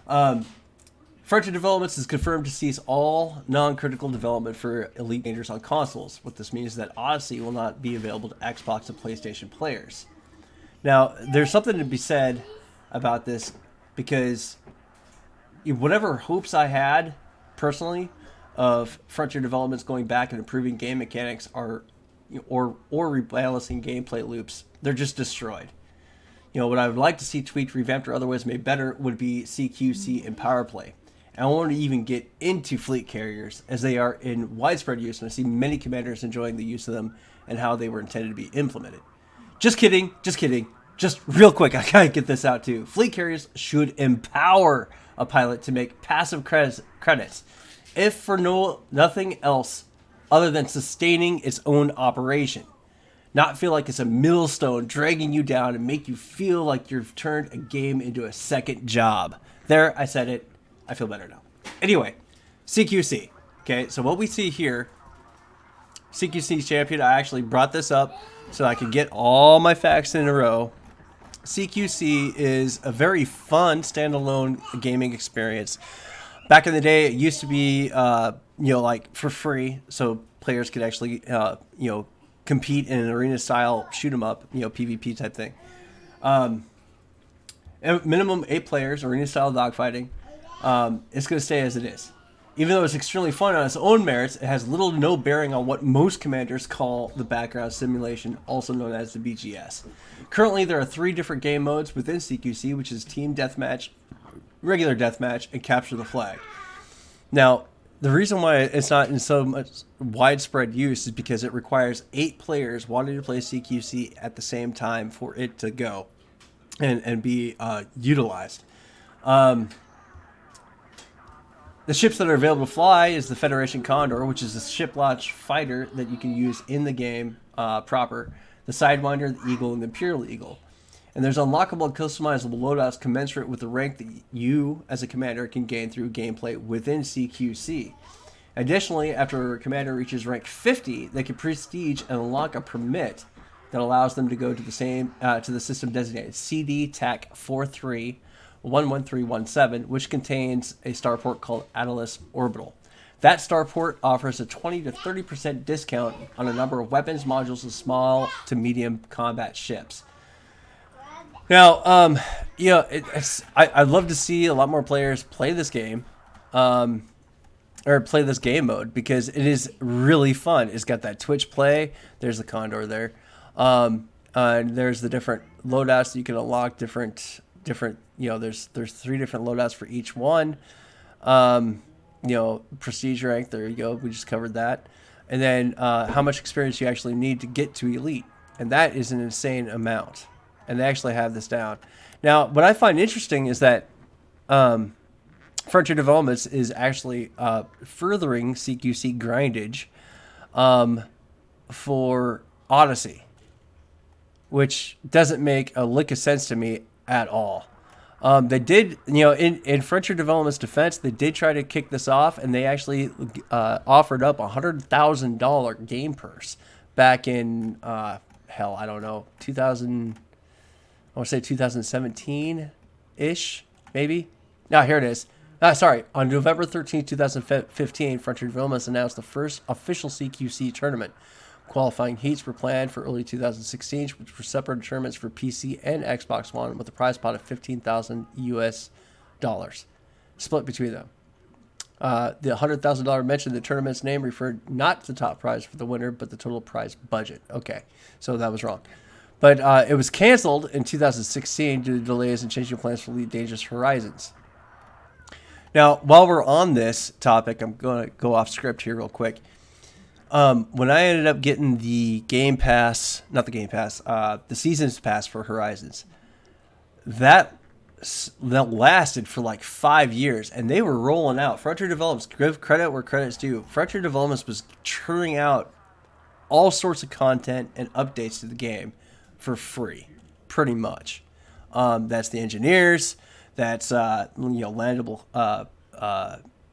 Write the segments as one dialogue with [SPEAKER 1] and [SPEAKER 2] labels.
[SPEAKER 1] Frontier Developments is confirmed to cease all non-critical development for Elite Dangerous on consoles. What this means is that Odyssey will not be available to Xbox and PlayStation players. Now, there's something to be said about this because whatever hopes I had personally of Frontier Developments going back and improving game mechanics or rebalancing gameplay loops, they're just destroyed. What I would like to see tweaked, revamped, or otherwise made better would be CQC and power play. And I want to even get into fleet carriers as they are in widespread use, and I see many commanders enjoying the use of them and how they were intended to be implemented. Just kidding. Just real quick, I gotta get this out too. Fleet carriers should empower a pilot to make passive credits, if for nothing else other than sustaining its own operation. Not feel like it's a millstone dragging you down and make you feel like you've turned a game into a second job. There, I said it. I feel better now. Anyway, CQC. Okay, so what we see here, CQC champion, I actually brought this up so I could get all my facts in a row. CQC is a very fun standalone gaming experience. Back in the day, it used to be, like for free, so players could actually, compete in an arena style shoot 'em up, PvP type thing. Minimum 8 players, arena style dogfighting. It's going to stay as it is. Even though it's extremely fun on its own merits, it has little to no bearing on what most commanders call the background simulation, also known as the BGS. Currently, there are 3 different game modes within CQC, which is Team Deathmatch, Regular Deathmatch, and Capture the Flag. Now, the reason why it's not in so much widespread use is because it requires 8 players wanting to play CQC at the same time for it to go and be utilized. The ships that are available to fly is the Federation Condor, which is a ship-launched fighter that you can use in the game proper, the Sidewinder, the Eagle, and the Imperial Eagle. And there's unlockable and customizable loadouts commensurate with the rank that you, as a commander, can gain through gameplay within CQC. Additionally, after a commander reaches rank 50, they can prestige and unlock a permit that allows them to go to the system designated CD TAC 43-11317, which contains a starport called Atlas Orbital. That starport offers a 20 to 30% discount on a number of weapons, modules, and small to medium combat ships. Now, I'd love to see a lot more players play this game, or play this game mode, because it is really fun. It's got that Twitch play. There's the Condor there. There's the different loadouts that you can unlock. Different. There's 3 different loadouts for each one. Prestige rank. There you go. We just covered that. And then how much experience you actually need to get to Elite, and that is an insane amount. And they actually have this down. Now, what I find interesting is that Frontier Developments is actually furthering CQC grindage for Odyssey, which doesn't make a lick of sense to me at all. They did, in Frontier Development's defense, they did try to kick this off, and they actually offered up a $100,000 game purse back in, 2017-ish, maybe? No, here it is. On November 13, 2015, Frontier Developments announced the first official CQC tournament. Qualifying heats were planned for early 2016, which were separate tournaments for PC and Xbox One, with a prize pot of $15,000 split between them. The $100,000 mentioned in the tournament's name referred not to the top prize for the winner, but the total prize budget. Okay, so that was wrong. But it was canceled in 2016 due to delays in changing plans for Elite Dangerous Horizons. Now, while we're on this topic, I'm going to go off script here real quick. When I ended up getting the Seasons Pass for Horizons, that lasted for like 5 years, and they were rolling out. Frontier Developments, give credit where credit's due. Frontier Developments was churning out all sorts of content and updates to the game for free, pretty much. That's the engineers. That's landable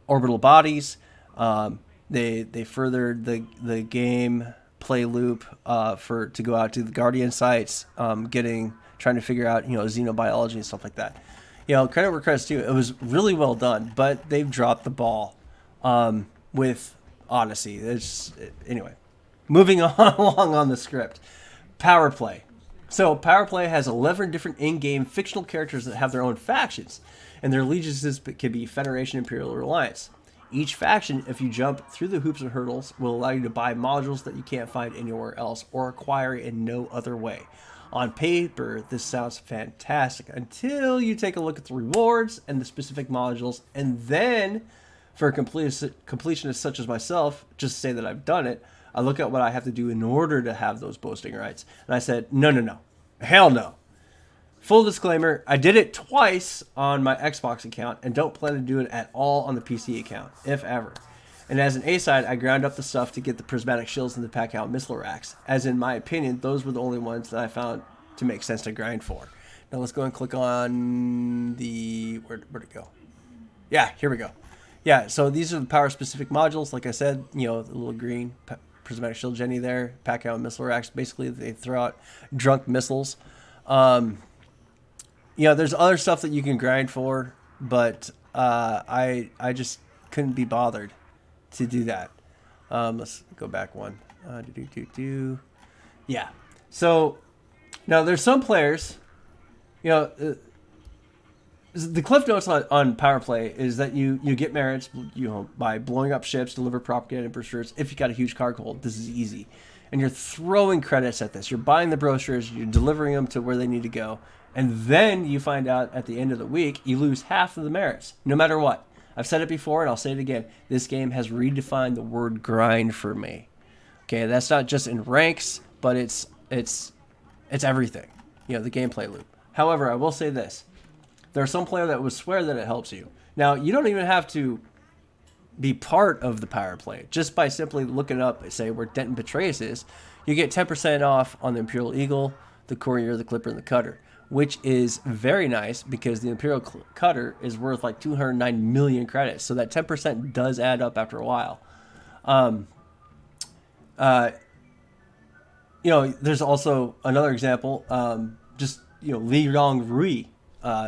[SPEAKER 1] orbital bodies. They furthered the game play loop to go out to the Guardian sites, trying to figure out xenobiology and stuff like that. You know, credit where credit's due. It was really well done, but they've dropped the ball with Odyssey. Anyway, moving on along on the script. Power Play. So Power Play has 11 different in-game fictional characters that have their own factions, and their allegiances can be Federation, Imperial, or Alliance. Each faction, if you jump through the hoops and hurdles, will allow you to buy modules that you can't find anywhere else or acquire in no other way. On paper, this sounds fantastic until you take a look at the rewards and the specific modules, and then, for a completionist such as myself, just to say that I've done it, I look at what I have to do in order to have those boasting rights. And I said, no. Hell no. Full disclaimer, I did it twice on my Xbox account and don't plan to do it at all on the PC account, if ever. And as an A-side, I ground up the stuff to get the prismatic shields and the pack-out missile racks, as in my opinion, those were the only ones that I found to make sense to grind for. Now let's go and click on the... Where'd it go? Yeah, here we go. Yeah, so these are the power-specific modules. Like I said, you know, the little green prismatic shield Jenny there, pack-out missile racks. Basically, they throw out drunk missiles. You know, there's other stuff that you can grind for, but I just couldn't be bothered to do that. Let's go back one. Yeah. So now there's some players, you know, the cliff notes on Power Play is that you get merits, you know, by blowing up ships, deliver propaganda brochures. If you got a huge cargo hold, this is easy, and you're throwing credits at this. You're buying the brochures, you're delivering them to where they need to go. And then you find out at the end of the week, you lose half of the merits, no matter what. I've said it before, and I'll say it again. This game has redefined the word grind for me. Okay, that's not just in ranks, but it's everything. You know, the gameplay loop. However, I will say this. There are some players that would swear that it helps you. Now, you don't even have to be part of the Power Play. Just by simply looking up, say, where Denton Betrays is, you get 10% off on the Imperial Eagle, the Courier, the Clipper, and the Cutter, which is very nice because the Imperial Cutter is worth like 209 million credits. So that 10% does add up after a while. You know, there's also another example, just, you know, Li Yong Rui.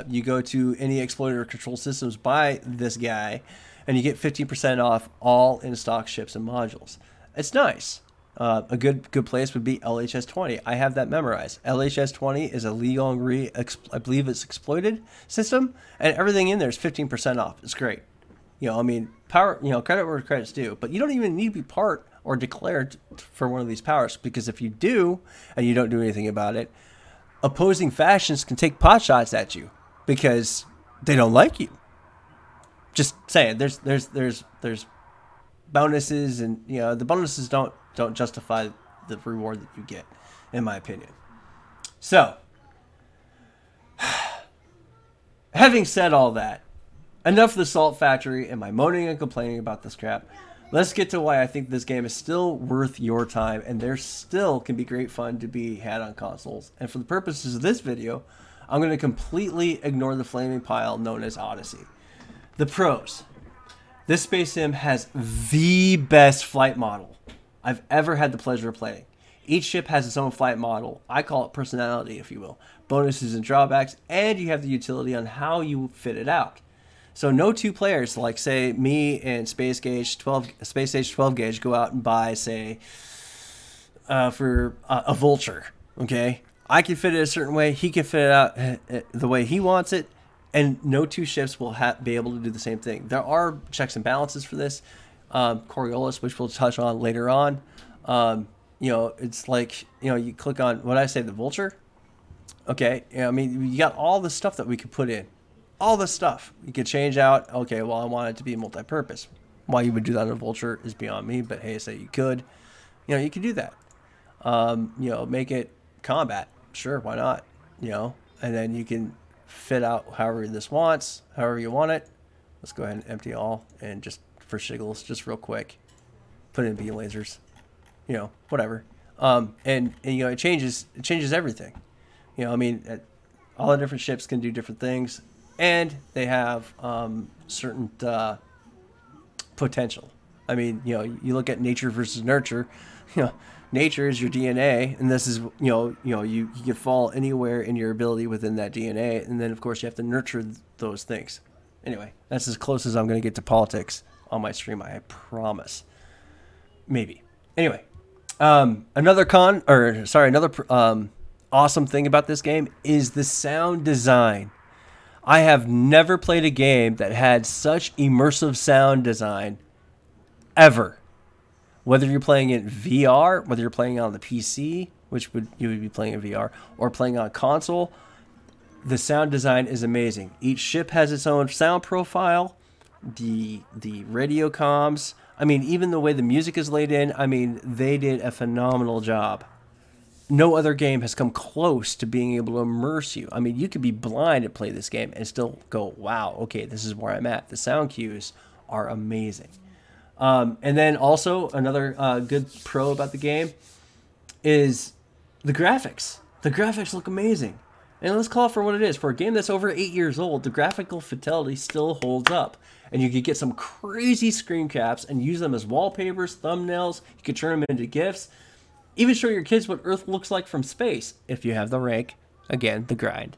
[SPEAKER 1] You go to any exploiter control systems, buy this guy, and you get 15% off all in-stock ships and modules. It's nice. A good place would be LHS 20. I have that memorized. LHS 20 is a Li Yong Rui, I believe it's exploited system, and everything in there is 15% off. It's great. You know, I mean, power. You know, credit where credit's due. But you don't even need to be part or declared for one of these powers, because if you do and you don't do anything about it, opposing factions can take pot shots at you because they don't like you. Just saying, there's bonuses, and you know the bonuses don't justify the reward that you get, in my opinion. So, having said all that, enough of the Salt Factory and my moaning and complaining about this crap. Let's get to why I think this game is still worth your time, and there still can be great fun to be had on consoles. And for the purposes of this video, I'm going to completely ignore the flaming pile known as Odyssey. The pros. This space sim has the best flight model I've ever had the pleasure of playing. Each ship has its own flight model. I call it personality, if you will. Bonuses and drawbacks, and you have the utility on how you fit it out. So no two players, like say me and Space Age 12 Gauge, go out and buy, say, for a Vulture. Okay, I can fit it a certain way. He can fit it out the way he wants it, and no two ships will be able to do the same thing. There are checks and balances for this. Coriolis, which we'll touch on later on. You know, it's like, you know, you click on, what I say, the Vulture. Okay, I mean, you got all the stuff that we could put in. All this stuff. You could change out, okay, well, I want it to be multi-purpose. Why you would do that in a Vulture is beyond me, but hey, say you could. You know, you could do that. You know, make it combat. Sure, why not? You know, and then you can fit out however this wants, however you want it. Let's go ahead and empty all, and just for shiggles, just real quick, put in beam lasers. You know, whatever. And you know, it changes everything. You know, I mean, all the different ships can do different things, and they have certain potential. I mean, you know, you look at nature versus nurture. You know, nature is your DNA, and this is you can fall anywhere in your ability within that DNA, and then of course you have to nurture those things. Anyway, that's as close as I'm going to get to politics on my stream. I promise. Maybe. Anyway, another awesome thing about this game is the sound design. I have never played a game that had such immersive sound design ever. Whether you're playing in VR, whether you're playing on the PC, you would be playing in VR, or playing on console, the sound design is amazing. Each ship has its own sound profile. The radio comms. I mean, even the way the music is laid in. I mean, they did a phenomenal job. No other game has come close to being able to immerse you. I mean, you could be blind and play this game and still go, wow, okay, this is where I'm at. The sound cues are amazing. And then also another good pro about the game is the graphics. The graphics look amazing. And let's call it for what it is. For a game that's over 8 years old, the graphical fidelity still holds up. And you could get some crazy screen caps and use them as wallpapers, thumbnails. You could turn them into GIFs. Even show your kids what Earth looks like from space if you have the rank. Again, the grind.